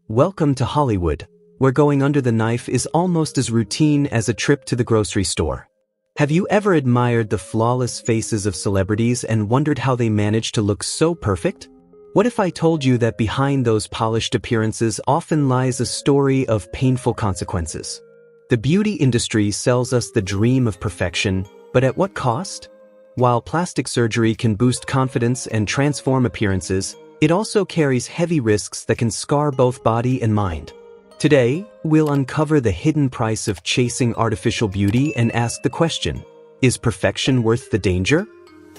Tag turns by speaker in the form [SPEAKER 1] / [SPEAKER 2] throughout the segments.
[SPEAKER 1] Welcome to Hollywood, where going under the knife is almost as routine as a trip to the grocery store. Have you ever admired the flawless faces of celebrities and wondered how they manage to look so perfect? What if I told you that behind those polished appearances often lies a story of painful consequences? The beauty industry sells us the dream of perfection, but at what cost? While plastic surgery can boost confidence and transform appearances, it also carries heavy risks that can scar both body and mind. Today, we'll uncover the hidden price of chasing artificial beauty and ask the question, is perfection worth the danger?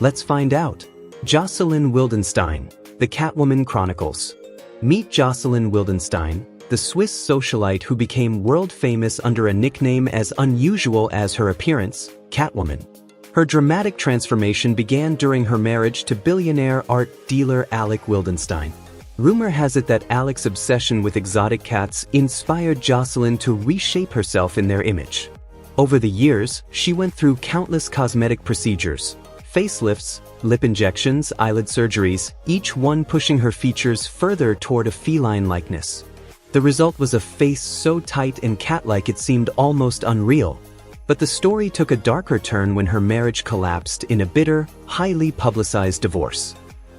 [SPEAKER 1] Let's find out. Jocelyn Wildenstein, The Catwoman Chronicles. Meet Jocelyn Wildenstein, the Swiss socialite who became world famous under a nickname as unusual as her appearance, Catwoman. Her dramatic transformation began during her marriage to billionaire art dealer Alec Wildenstein. Rumor has it that Alec's obsession with exotic cats inspired Jocelyn to reshape herself in their image. Over the years, she went through countless cosmetic procedures, facelifts, lip injections, eyelid surgeries, each one pushing her features further toward a feline likeness. The result was a face so tight and cat-like it seemed almost unreal. But the story took a darker turn when her marriage collapsed in a bitter, highly publicized divorce.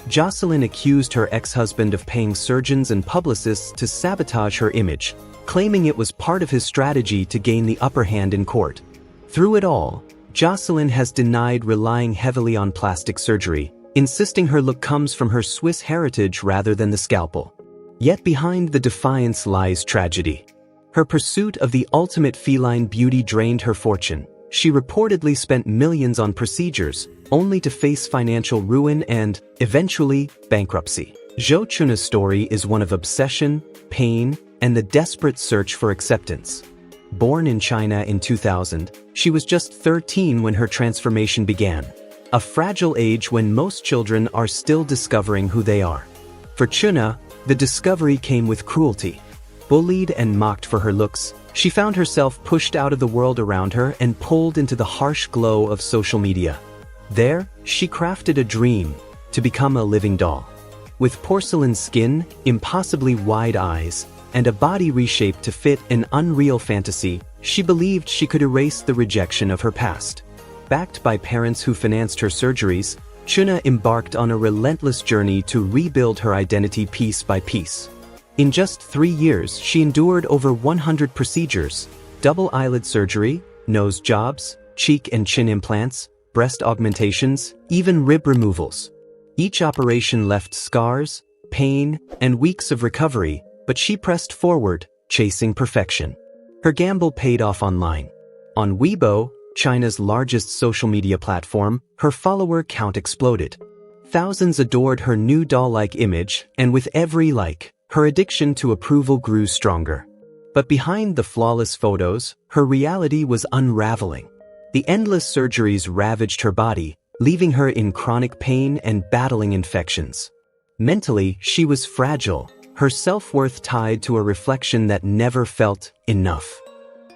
[SPEAKER 1] Jocelyn accused her ex-husband of paying surgeons and publicists to sabotage her image, claiming it was part of his strategy to gain the upper hand in court. Through it all, Jocelyn has denied relying heavily on plastic surgery, insisting her look comes from her Swiss heritage rather than the scalpel. Yet behind the defiance lies tragedy. Her pursuit of the ultimate feline beauty drained her fortune. She reportedly spent millions on procedures, only to face financial ruin and, eventually, bankruptcy. Zhou Chuna's story is one of obsession, pain, and the desperate search for acceptance. Born in China in 2000, she was just 13 when her transformation began, a fragile age when most children are still discovering who they are. For Chuna, the discovery came with cruelty. Bullied and mocked for her looks, she found herself pushed out of the world around her and pulled into the harsh glow of social media. There, she crafted a dream, to become a living doll. With porcelain skin, impossibly wide eyes, and a body reshaped to fit an unreal fantasy, she believed she could erase the rejection of her past. Backed by parents who financed her surgeries, Chuna embarked on a relentless journey to rebuild her identity piece by piece. In just 3 years, she endured over 100 procedures, double eyelid surgery, nose jobs, cheek and chin implants, breast augmentations, even rib removals. Each operation left scars, pain, and weeks of recovery, but she pressed forward, chasing perfection. Her gamble paid off online. On Weibo, China's largest social media platform, her follower count exploded. Thousands adored her new doll-like image, and with every like, her addiction to approval grew stronger. But behind the flawless photos, her reality was unraveling. The endless surgeries ravaged her body, leaving her in chronic pain and battling infections. Mentally, she was fragile, her self-worth tied to a reflection that never felt enough.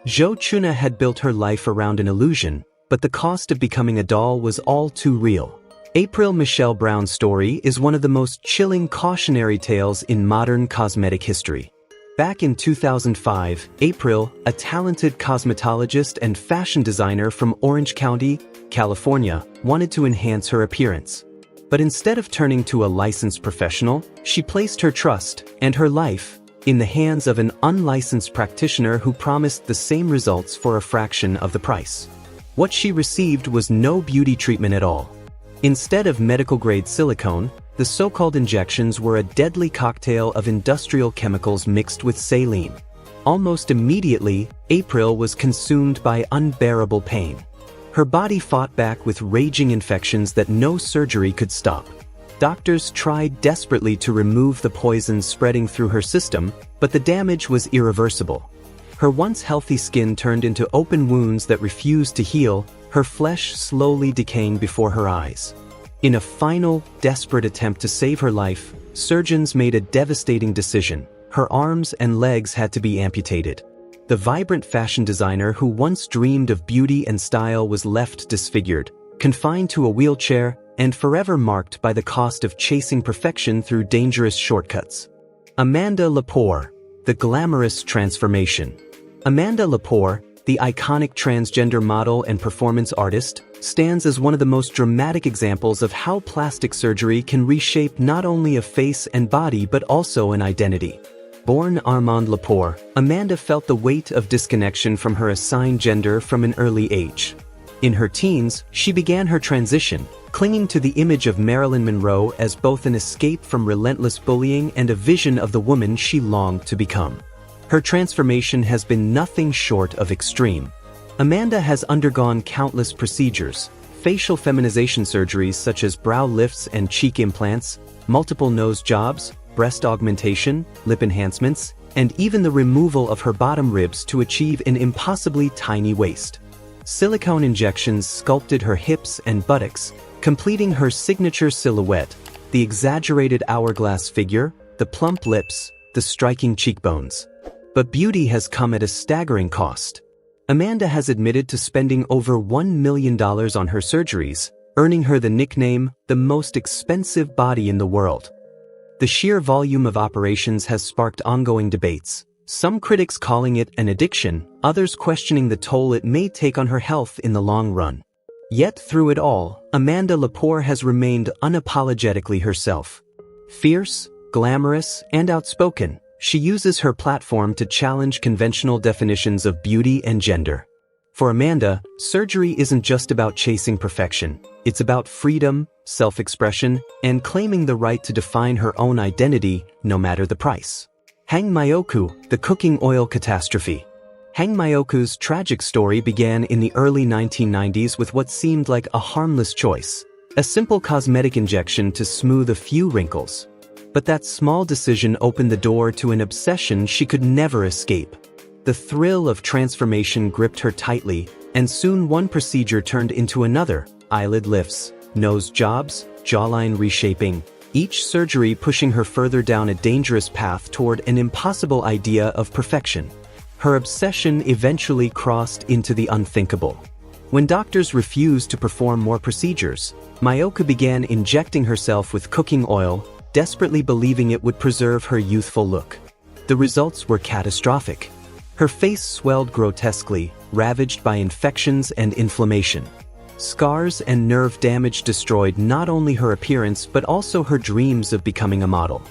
[SPEAKER 1] Zhou Chuna had built her life around an illusion, but the cost of becoming a doll was all too real. April Michelle Brown's story is one of the most chilling cautionary tales in modern cosmetic history. Back in 2005, April, a talented cosmetologist and fashion designer from Orange County, California, wanted to enhance her appearance. But instead of turning to a licensed professional, she placed her trust and her life in the hands of an unlicensed practitioner who promised the same results for a fraction of the price. What she received was no beauty treatment at all. Instead of medical-grade silicone, the so-called injections were a deadly cocktail of industrial chemicals mixed with saline. Almost immediately, April was consumed by unbearable pain. Her body fought back with raging infections that no surgery could stop. Doctors tried desperately to remove the poison spreading through her system, but the damage was irreversible. Her once healthy skin turned into open wounds that refused to heal, her flesh slowly decaying before her eyes. In a final, desperate attempt to save her life, surgeons made a devastating decision. Her arms and legs had to be amputated. The vibrant fashion designer who once dreamed of beauty and style was left disfigured, confined to a wheelchair, and forever marked by the cost of chasing perfection through dangerous shortcuts. Amanda Lepore, the glamorous transformation. Amanda Lepore, the iconic transgender model and performance artist, stands as one of the most dramatic examples of how plastic surgery can reshape not only a face and body but also an identity. Born Armand Lepore, Amanda felt the weight of disconnection from her assigned gender from an early age. In her teens, she began her transition, clinging to the image of Marilyn Monroe as both an escape from relentless bullying and a vision of the woman she longed to become. Her transformation has been nothing short of extreme. Amanda has undergone countless procedures, facial feminization surgeries such as brow lifts and cheek implants, multiple nose jobs, breast augmentation, lip enhancements, and even the removal of her bottom ribs to achieve an impossibly tiny waist. Silicone injections sculpted her hips and buttocks, completing her signature silhouette, the exaggerated hourglass figure, the plump lips, the striking cheekbones. But beauty has come at a staggering cost. Amanda has admitted to spending over $1 million on her surgeries, earning her the nickname, the most expensive body in the world. The sheer volume of operations has sparked ongoing debates, some critics calling it an addiction, others questioning the toll it may take on her health in the long run. Yet through it all, Amanda Lepore has remained unapologetically herself. Fierce, glamorous, and outspoken, she uses her platform to challenge conventional definitions of beauty and gender. For Amanda, surgery isn't just about chasing perfection. It's about freedom, self-expression, and claiming the right to define her own identity, no matter the price. Hang Myoku, the cooking oil catastrophe. Hang Myoku's tragic story began in the early 1990s with what seemed like a harmless choice, a simple cosmetic injection to smooth a few wrinkles. But that small decision opened the door to an obsession she could never escape. The thrill of transformation gripped her tightly, and soon one procedure turned into another: eyelid lifts, nose jobs, jawline reshaping, each surgery pushing her further down a dangerous path toward an impossible idea of perfection. Her obsession eventually crossed into the unthinkable. When doctors refused to perform more procedures, Myoku began injecting herself with cooking oil, desperately believing it would preserve her youthful look. The results were catastrophic. Her face swelled grotesquely, ravaged by infections and inflammation. Scars and nerve damage destroyed not only her appearance but also her dreams of becoming a model.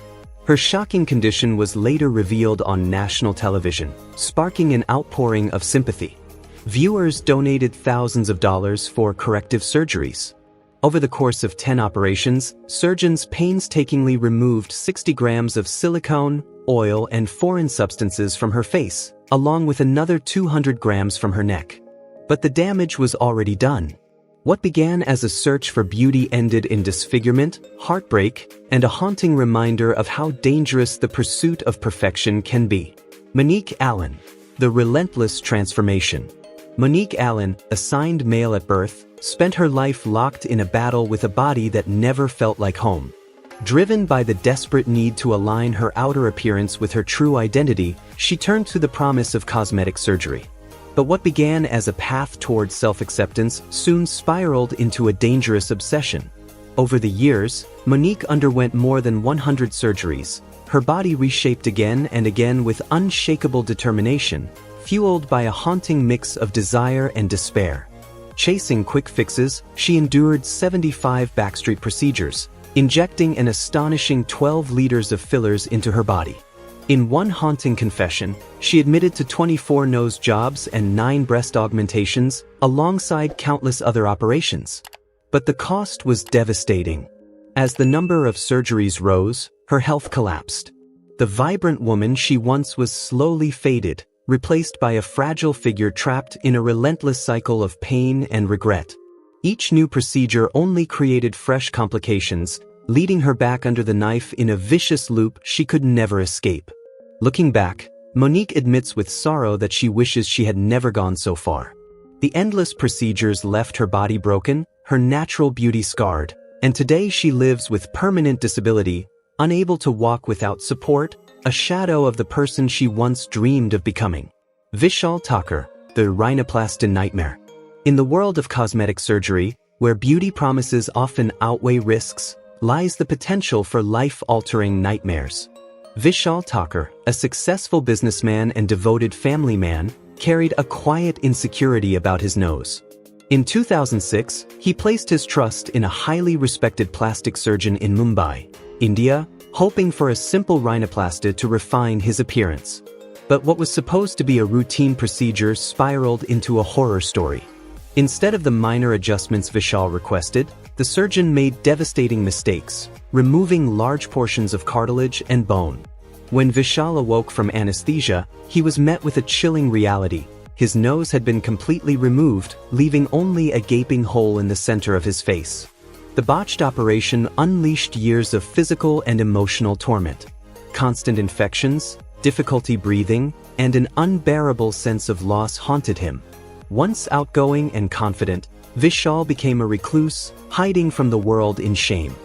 [SPEAKER 1] Her shocking condition was later revealed on national television, sparking an outpouring of sympathy. Viewers donated thousands of dollars for corrective surgeries. Over the course of 10 operations, surgeons painstakingly removed 60 grams of silicone, oil, and foreign substances from her face, along with another 200 grams from her neck. But the damage was already done. What began as a search for beauty ended in disfigurement, heartbreak, and a haunting reminder of how dangerous the pursuit of perfection can be. Monique Allen, the relentless transformation. Monique Allen, assigned male at birth, spent her life locked in a battle with a body that never felt like home. Driven by the desperate need to align her outer appearance with her true identity, she turned to the promise of cosmetic surgery. But what began as a path towards self-acceptance soon spiraled into a dangerous obsession. Over the years, Monique underwent more than 100 surgeries, her body reshaped again and again with unshakable determination, fueled by a haunting mix of desire and despair. Chasing quick fixes, she endured 75 backstreet procedures, injecting an astonishing 12 liters of fillers into her body. In one haunting confession, she admitted to 24 nose jobs and 9 breast augmentations, alongside countless other operations. But the cost was devastating. As the number of surgeries rose, her health collapsed. The vibrant woman she once was slowly faded, replaced by a fragile figure trapped in a relentless cycle of pain and regret. Each new procedure only created fresh complications, leading her back under the knife in a vicious loop she could never escape. Looking back, Monique admits with sorrow that she wishes she had never gone so far. The endless procedures left her body broken, her natural beauty scarred, and today she lives with permanent disability, unable to walk without support, a shadow of the person she once dreamed of becoming. Vishal Thakur, the rhinoplasty nightmare. In the world of cosmetic surgery, where beauty promises often outweigh risks, lies the potential for life-altering nightmares. Vishal Thakur, a successful businessman and devoted family man, carried a quiet insecurity about his nose. In 2006, he placed his trust in a highly respected plastic surgeon in Mumbai, India, hoping for a simple rhinoplasty to refine his appearance. But what was supposed to be a routine procedure spiraled into a horror story. Instead of the minor adjustments Vishal requested, the surgeon made devastating mistakes, removing large portions of cartilage and bone. When Vishal awoke from anesthesia, he was met with a chilling reality. His nose had been completely removed, leaving only a gaping hole in the center of his face. The botched operation unleashed years of physical and emotional torment. Constant infections, difficulty breathing, and an unbearable sense of loss haunted him. Once outgoing and confident, Vishal became a recluse, hiding from the world in shame.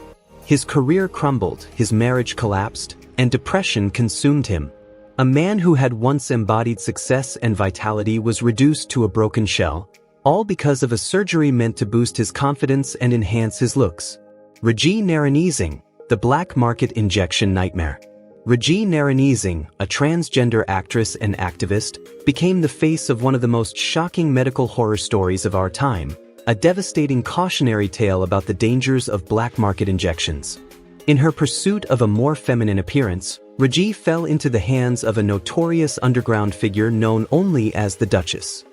[SPEAKER 1] His career crumbled, his marriage collapsed, and depression consumed him. A man who had once embodied success and vitality was reduced to a broken shell, all because of a surgery meant to boost his confidence and enhance his looks. Raji Naranizing, the black market injection nightmare. Raji Naranizing, a transgender actress and activist, became the face of one of the most shocking medical horror stories of our time, a devastating cautionary tale about the dangers of black market injections. In her pursuit of a more feminine appearance, Raji fell into the hands of a notorious underground figure known only as the Duchess.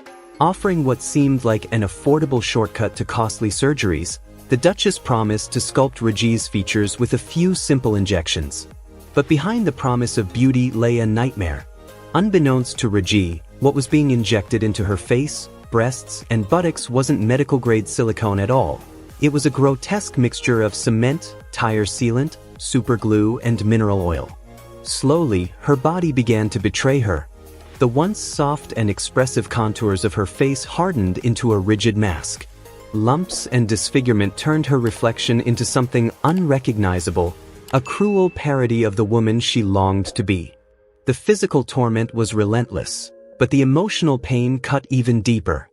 [SPEAKER 1] Offering what seemed like an affordable shortcut to costly surgeries, the Duchess promised to sculpt Raji's features with a few simple injections. But behind the promise of beauty lay a nightmare. Unbeknownst to Raji, what was being injected into her face, breasts, and buttocks wasn't medical-grade silicone at all. It was a grotesque mixture of cement, tire sealant, superglue, and mineral oil. Slowly, her body began to betray her. The once soft and expressive contours of her face hardened into a rigid mask. Lumps and disfigurement turned her reflection into something unrecognizable, a cruel parody of the woman she longed to be. The physical torment was relentless, but the emotional pain cut even deeper.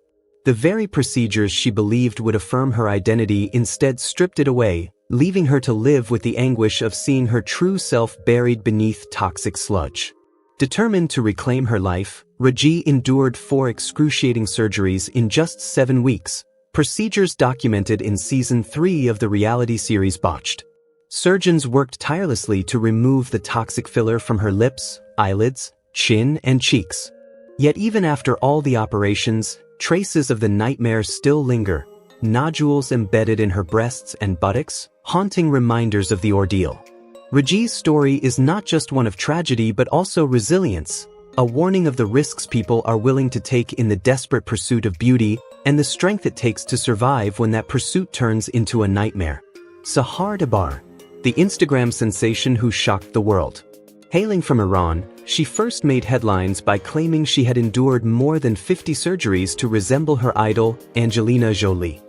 [SPEAKER 1] The very procedures she believed would affirm her identity instead stripped it away, leaving her to live with the anguish of seeing her true self buried beneath toxic sludge. Determined to reclaim her life, Raji endured 4 excruciating surgeries in just 7 weeks, procedures documented in Season 3 of the reality series Botched. Surgeons worked tirelessly to remove the toxic filler from her lips, eyelids, chin, and cheeks. Yet even after all the operations, traces of the nightmare still linger, nodules embedded in her breasts and buttocks, haunting reminders of the ordeal. Raji's story is not just one of tragedy but also resilience, a warning of the risks people are willing to take in the desperate pursuit of beauty and the strength it takes to survive when that pursuit turns into a nightmare. Sahar Dabar, the Instagram sensation who shocked the world. Hailing from Iran, she first made headlines by claiming she had endured more than 50 surgeries to resemble her idol, Angelina Jolie.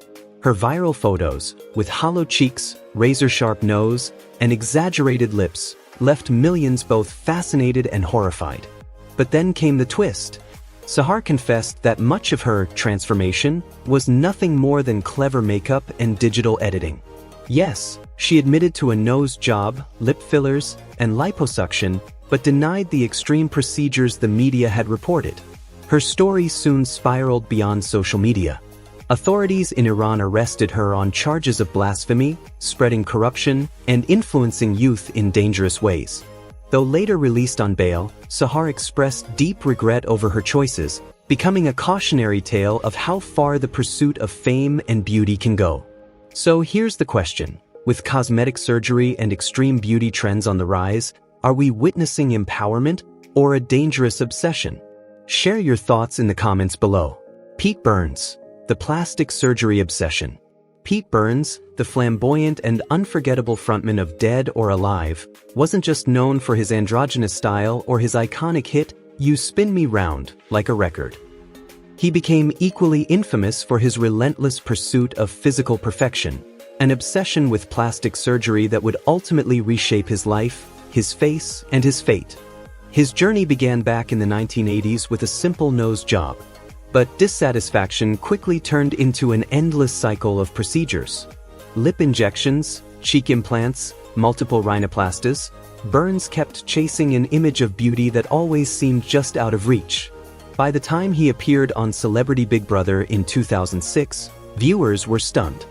[SPEAKER 1] Her viral photos, with hollow cheeks, razor-sharp nose, and exaggerated lips, left millions both fascinated and horrified. But then came the twist. Sahar confessed that much of her transformation was nothing more than clever makeup and digital editing. Yes, she admitted to a nose job, lip fillers, and liposuction, but denied the extreme procedures the media had reported. Her story soon spiraled beyond social media. Authorities in Iran arrested her on charges of blasphemy, spreading corruption, and influencing youth in dangerous ways. Though later released on bail, Sahar expressed deep regret over her choices, becoming a cautionary tale of how far the pursuit of fame and beauty can go. So here's the question. With cosmetic surgery and extreme beauty trends on the rise, are we witnessing empowerment or a dangerous obsession? Share your thoughts in the comments below. Pete Burns, the plastic surgery obsession. Pete Burns, the flamboyant and unforgettable frontman of Dead or Alive, wasn't just known for his androgynous style or his iconic hit, You Spin Me Round, Like a Record. He became equally infamous for his relentless pursuit of physical perfection, an obsession with plastic surgery that would ultimately reshape his life, his face, and his fate. His journey began back in the 1980s with a simple nose job, but dissatisfaction quickly turned into an endless cycle of procedures. Lip injections, cheek implants, multiple rhinoplasties, Burns kept chasing an image of beauty that always seemed just out of reach. By the time he appeared on Celebrity Big Brother in 2006, viewers were stunned.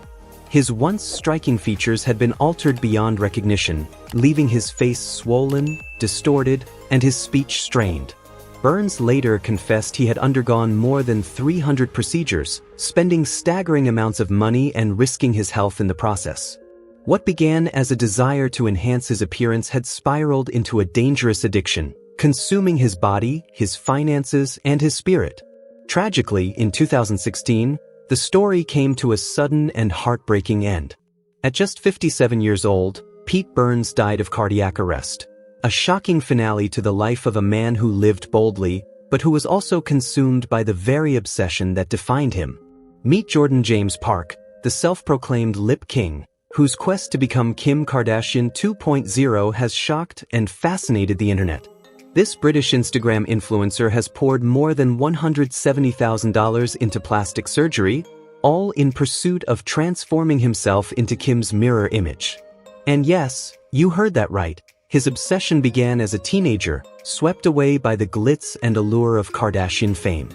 [SPEAKER 1] His once striking features had been altered beyond recognition, leaving his face swollen, distorted, and his speech strained. Burns later confessed he had undergone more than 300 procedures, spending staggering amounts of money and risking his health in the process. What began as a desire to enhance his appearance had spiraled into a dangerous addiction, consuming his body, his finances, and his spirit. Tragically, in 2016, the story came to a sudden and heartbreaking end. At just 57 years old, Pete Burns died of cardiac arrest. A shocking finale to the life of a man who lived boldly, but who was also consumed by the very obsession that defined him. Meet Jordan James Park, the self-proclaimed lip king, whose quest to become Kim Kardashian 2.0 has shocked and fascinated the internet. This British Instagram influencer has poured more than $170,000 into plastic surgery, all in pursuit of transforming himself into Kim's mirror image. And yes, you heard that right. His obsession began as a teenager, swept away by the glitz and allure of Kardashian fame.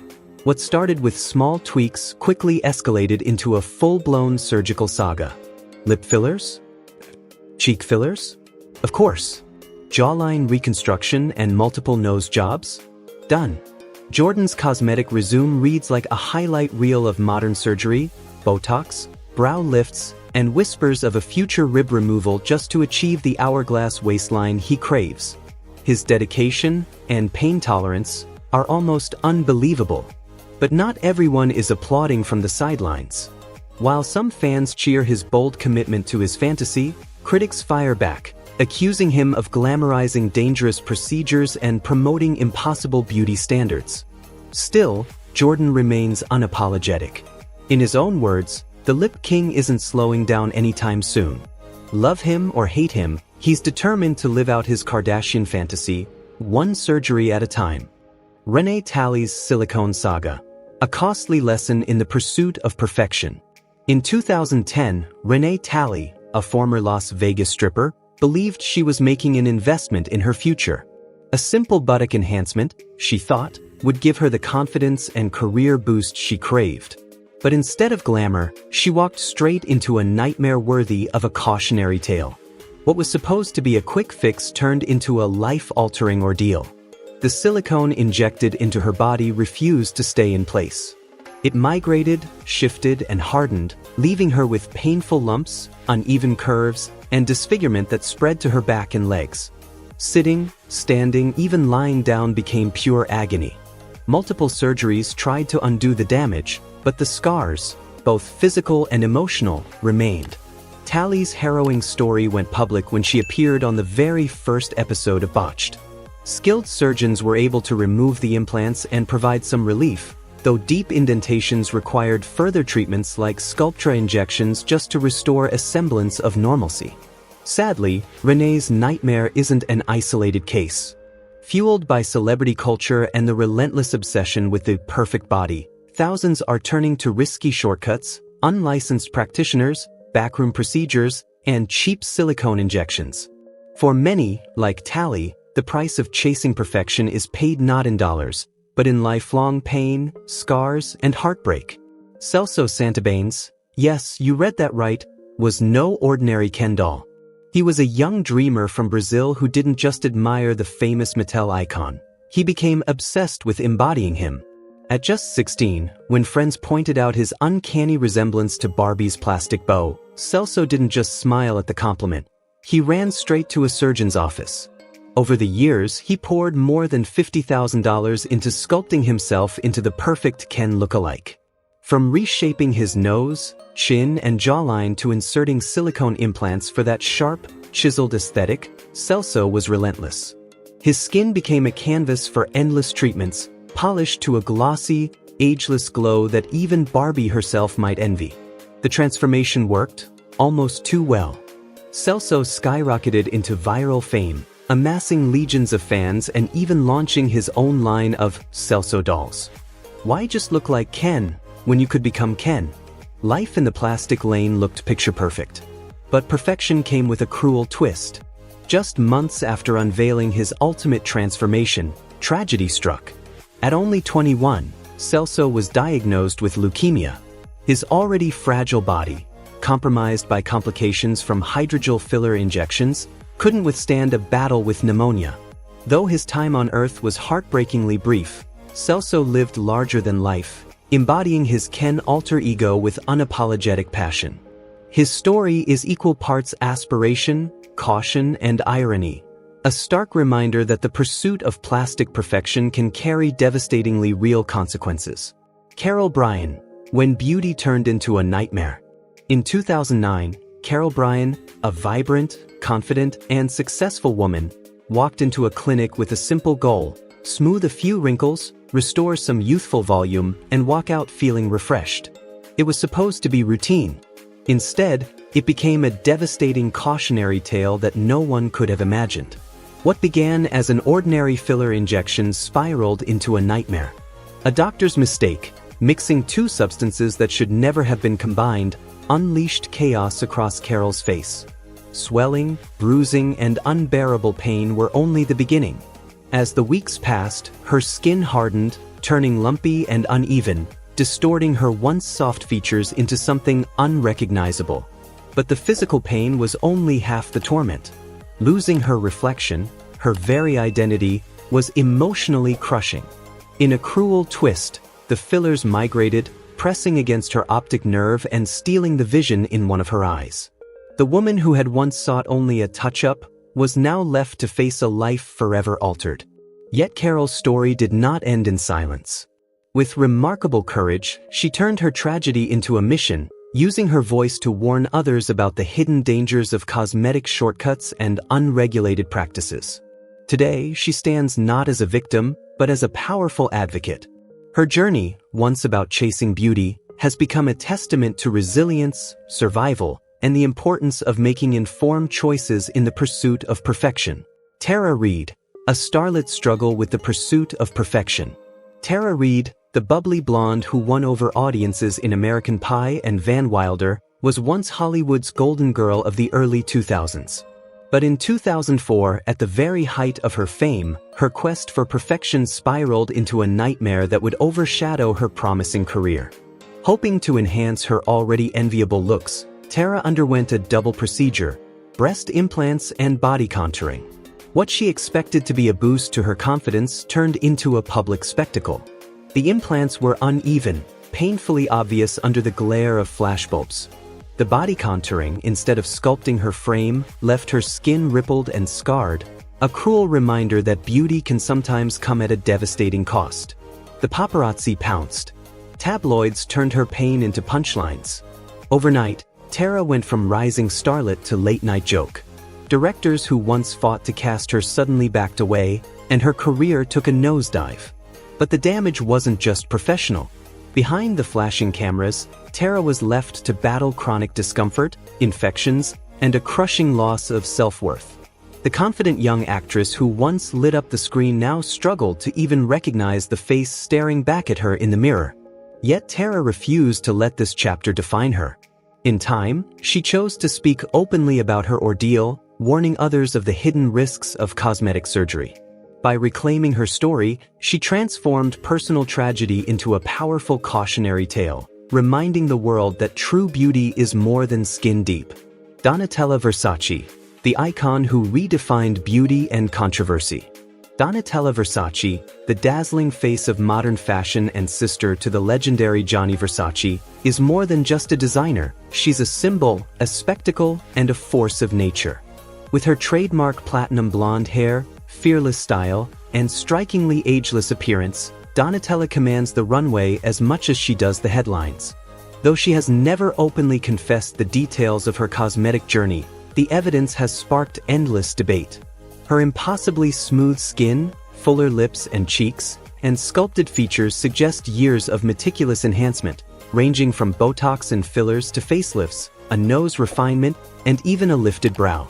[SPEAKER 1] What started with small tweaks quickly escalated into a full-blown surgical saga. Lip fillers? Cheek fillers? Of course. Jawline reconstruction and multiple nose jobs? Done. Jordan's cosmetic resume reads like a highlight reel of modern surgery, Botox, brow lifts, and whispers of a future rib removal just to achieve the hourglass waistline he craves. His dedication and pain tolerance are almost unbelievable. But not everyone is applauding from the sidelines. While some fans cheer his bold commitment to his fantasy, critics fire back, accusing him of glamorizing dangerous procedures and promoting impossible beauty standards. Still, Jordan remains unapologetic. In his own words, the Lip King isn't slowing down anytime soon. Love him or hate him, he's determined to live out his Kardashian fantasy, one surgery at a time. Renee Talley's silicone saga. A costly lesson in the pursuit of perfection. In 2010, Renee Talley, a former Las Vegas stripper, believed she was making an investment in her future. A simple buttock enhancement, she thought, would give her the confidence and career boost she craved. But instead of glamour, she walked straight into a nightmare worthy of a cautionary tale. What was supposed to be a quick fix turned into a life-altering ordeal. The silicone injected into her body refused to stay in place. It migrated, shifted, and hardened, leaving her with painful lumps, uneven curves, and disfigurement that spread to her back and legs. Sitting, standing, even lying down became pure agony. Multiple surgeries tried to undo the damage, but the scars, both physical and emotional, remained. Talley's harrowing story went public when she appeared on the very first episode of Botched. Skilled surgeons were able to remove the implants and provide some relief, though deep indentations required further treatments like Sculptra injections just to restore a semblance of normalcy. Sadly, Renee's nightmare isn't an isolated case. Fueled by celebrity culture and the relentless obsession with the perfect body, thousands are turning to risky shortcuts, unlicensed practitioners, backroom procedures, and cheap silicone injections. For many, like Talley, the price of chasing perfection is paid not in dollars, but in lifelong pain, scars, and heartbreak. Celso Santabanes, yes, you read that right, was no ordinary Ken doll. He was a young dreamer from Brazil who didn't just admire the famous Mattel icon. He became obsessed with embodying him. At just 16, when friends pointed out his uncanny resemblance to Barbie's plastic bow, Celso didn't just smile at the compliment. He ran straight to a surgeon's office. Over the years, he poured more than $50,000 into sculpting himself into the perfect Ken look-alike. From reshaping his nose, chin, and jawline to inserting silicone implants for that sharp, chiseled aesthetic, Celso was relentless. His skin became a canvas for endless treatments, polished to a glossy, ageless glow that even Barbie herself might envy. The transformation worked, almost too well. Celso skyrocketed into viral fame, amassing legions of fans and even launching his own line of Celso dolls. Why just look like Ken when you could become Ken? Life in the plastic lane looked picture perfect. But perfection came with a cruel twist. Just months after unveiling his ultimate transformation, tragedy struck. At only 21, Celso was diagnosed with leukemia. His already fragile body, compromised by complications from hydrogel filler injections, couldn't withstand a battle with pneumonia. Though his time on Earth was heartbreakingly brief, Celso lived larger than life, embodying his Ken alter ego with unapologetic passion. His story is equal parts aspiration, caution, and irony, a stark reminder that the pursuit of plastic perfection can carry devastatingly real consequences. Carol Bryan, when beauty turned into a nightmare. In 2009, Carol Bryan, a vibrant, confident, and successful woman, walked into a clinic with a simple goal: smooth a few wrinkles, restore some youthful volume, and walk out feeling refreshed. It was supposed to be routine. Instead, it became a devastating cautionary tale that no one could have imagined. What began as an ordinary filler injection spiraled into a nightmare. A doctor's mistake, mixing two substances that should never have been combined, unleashed chaos across Carol's face. Swelling, bruising, and unbearable pain were only the beginning. As the weeks passed, her skin hardened, turning lumpy and uneven, distorting her once soft features into something unrecognizable. But the physical pain was only half the torment. Losing her reflection, her very identity, was emotionally crushing. In a cruel twist, the fillers migrated, pressing against her optic nerve and stealing the vision in one of her eyes. The woman who had once sought only a touch-up was now left to face a life forever altered. Yet Carol's story did not end in silence. With remarkable courage, she turned her tragedy into a mission, using her voice to warn others about the hidden dangers of cosmetic shortcuts and unregulated practices. Today, she stands not as a victim, but as a powerful advocate. Her journey, once about chasing beauty, has become a testament to resilience, survival, and the importance of making informed choices in the pursuit of perfection. Tara Reid, a starlet's struggle with the pursuit of perfection. Tara Reid, the bubbly blonde who won over audiences in American Pie and Van Wilder, was once Hollywood's golden girl of the early 2000s. But in 2004, at the very height of her fame, her quest for perfection spiraled into a nightmare that would overshadow her promising career. Hoping to enhance her already enviable looks, Tara underwent a double procedure: breast implants and body contouring. What she expected to be a boost to her confidence turned into a public spectacle. The implants were uneven, painfully obvious under the glare of flashbulbs. The body contouring, instead of sculpting her frame, left her skin rippled and scarred, a cruel reminder that beauty can sometimes come at a devastating cost. The paparazzi pounced. Tabloids turned her pain into punchlines. Overnight, Tara went from rising starlet to late-night joke. Directors who once fought to cast her suddenly backed away, and her career took a nosedive. But the damage wasn't just professional. Behind the flashing cameras, Tara was left to battle chronic discomfort, infections, and a crushing loss of self-worth. The confident young actress who once lit up the screen now struggled to even recognize the face staring back at her in the mirror. Yet Tara refused to let this chapter define her. In time, she chose to speak openly about her ordeal, warning others of the hidden risks of cosmetic surgery. By reclaiming her story, she transformed personal tragedy into a powerful cautionary tale, reminding the world that true beauty is more than skin deep. Donatella Versace, the icon who redefined beauty and controversy. Donatella Versace, the dazzling face of modern fashion and sister to the legendary Gianni Versace, is more than just a designer. She's a symbol, a spectacle, and a force of nature. With her trademark platinum blonde hair, fearless style, and strikingly ageless appearance, Donatella commands the runway as much as she does the headlines. Though she has never openly confessed the details of her cosmetic journey, the evidence has sparked endless debate. Her impossibly smooth skin, fuller lips and cheeks, and sculpted features suggest years of meticulous enhancement, ranging from Botox and fillers to facelifts, a nose refinement, and even a lifted brow.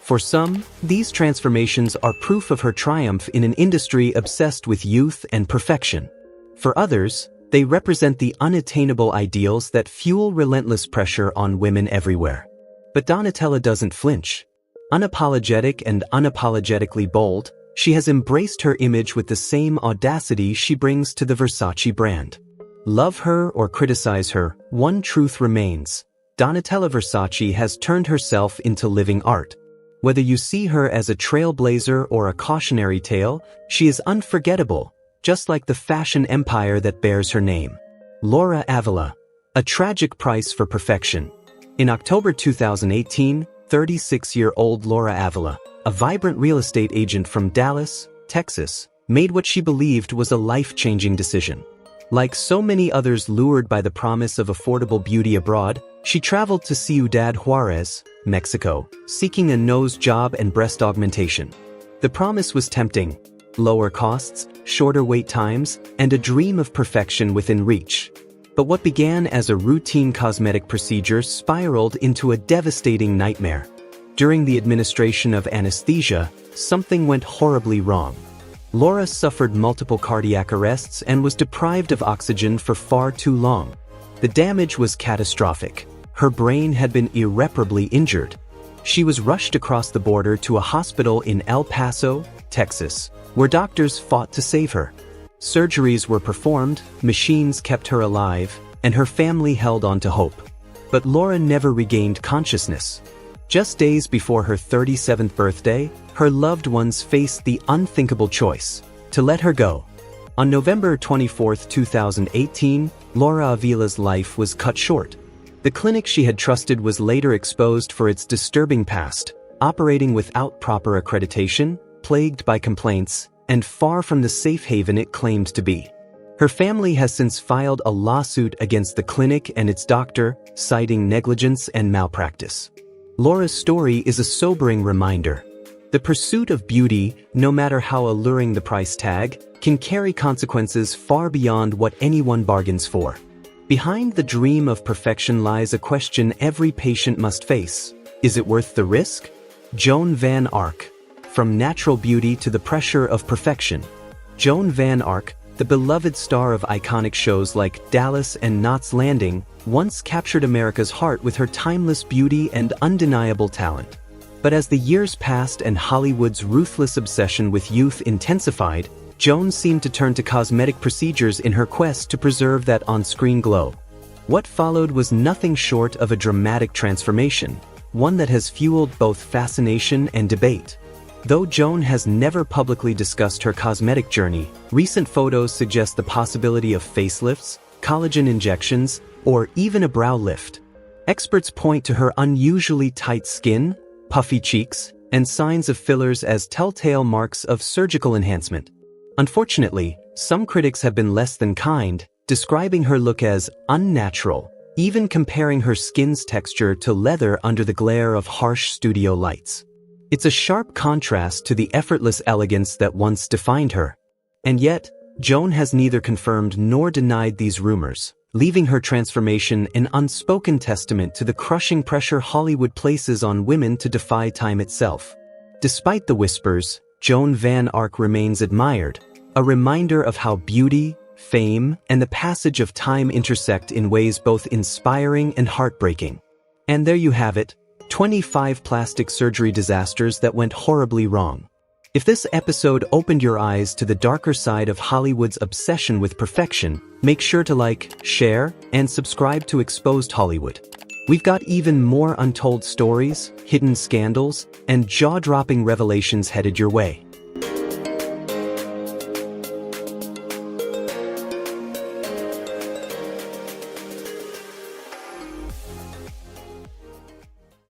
[SPEAKER 1] For some, these transformations are proof of her triumph in an industry obsessed with youth and perfection. For others, they represent the unattainable ideals that fuel relentless pressure on women everywhere. But Donatella doesn't flinch. Unapologetic and unapologetically bold, she has embraced her image with the same audacity she brings to the Versace brand. Love her or criticize her, one truth remains. Donatella Versace has turned herself into living art. Whether you see her as a trailblazer or a cautionary tale, she is unforgettable, just like the fashion empire that bears her name. Laura Avila. A tragic price for perfection. In October 2018, 36-year-old Laura Avila, a vibrant real estate agent from Dallas, Texas, made what she believed was a life-changing decision. Like so many others lured by the promise of affordable beauty abroad, she traveled to Ciudad Juarez, Mexico, seeking a nose job and breast augmentation. The promise was tempting: lower costs, shorter wait times, and a dream of perfection within reach. But what began as a routine cosmetic procedure spiraled into a devastating nightmare. During the administration of anesthesia, something went horribly wrong. Laura suffered multiple cardiac arrests and was deprived of oxygen for far too long. The damage was catastrophic. Her brain had been irreparably injured. She was rushed across the border to a hospital in El Paso, Texas, where doctors fought to save her. Surgeries were performed, machines kept her alive, and her family held on to hope. But Laura never regained consciousness. Just days before her 37th birthday, her loved ones faced the unthinkable choice: to let her go. On November 24, 2018, Laura Avila's life was cut short. The clinic she had trusted was later exposed for its disturbing past, operating without proper accreditation, plagued by complaints, and far from the safe haven it claimed to be. Her family has since filed a lawsuit against the clinic and its doctor, citing negligence and malpractice. Laura's story is a sobering reminder. The pursuit of beauty, no matter how alluring the price tag, can carry consequences far beyond what anyone bargains for. Behind the dream of perfection lies a question every patient must face: is it worth the risk? Joan Van Ark. From natural beauty to the pressure of perfection. Joan Van Ark, the beloved star of iconic shows like Dallas and Knots Landing, once captured America's heart with her timeless beauty and undeniable talent. But as the years passed and Hollywood's ruthless obsession with youth intensified, Joan seemed to turn to cosmetic procedures in her quest to preserve that on-screen glow. What followed was nothing short of a dramatic transformation, one that has fueled both fascination and debate. Though Joan has never publicly discussed her cosmetic journey, recent photos suggest the possibility of facelifts, collagen injections, or even a brow lift. Experts point to her unusually tight skin, puffy cheeks, and signs of fillers as telltale marks of surgical enhancement. Unfortunately, some critics have been less than kind, describing her look as unnatural, even comparing her skin's texture to leather under the glare of harsh studio lights. It's a sharp contrast to the effortless elegance that once defined her. And yet, Joan has neither confirmed nor denied these rumors, leaving her transformation an unspoken testament to the crushing pressure Hollywood places on women to defy time itself. Despite the whispers, Joan Van Ark remains admired, a reminder of how beauty, fame, and the passage of time intersect in ways both inspiring and heartbreaking. And there you have it. 25 plastic surgery disasters that went horribly wrong. If this episode opened your eyes to the darker side of Hollywood's obsession with perfection, make sure to like, share, and subscribe to Exposed Hollywood. We've got even more untold stories, hidden scandals, and jaw-dropping revelations headed your way.